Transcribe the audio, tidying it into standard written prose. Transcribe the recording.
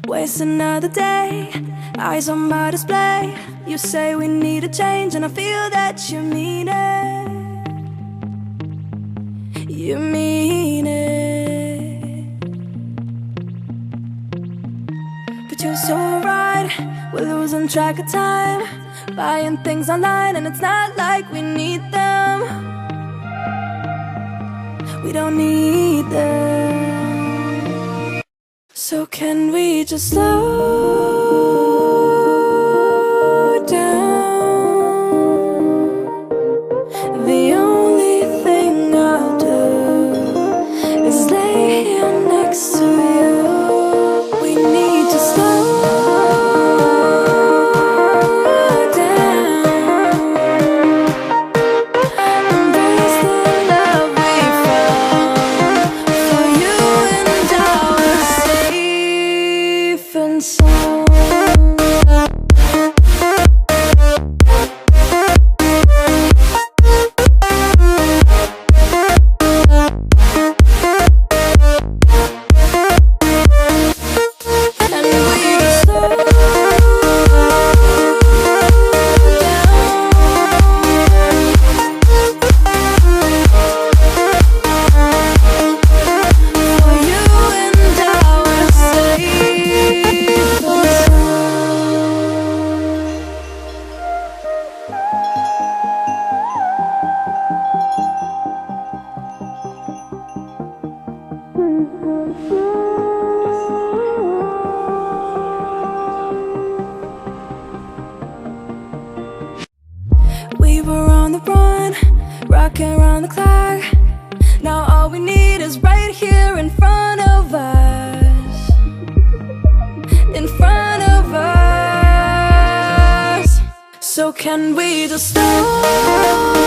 Waste another day, eyes on my display. You say we need a change, and I feel that you mean it. You mean it. But you're so right, we're losing track of time, buying things online, and it's not like we need them. We don't need them. So can we just slow down? The only thing I'll do is lay here next to you. We need to slow down. Embrace the love we found. For you and I are safe and sound. We were on the run, rocking around the clock. Now all we need is right here in front of us. In front of us. So can we just stop?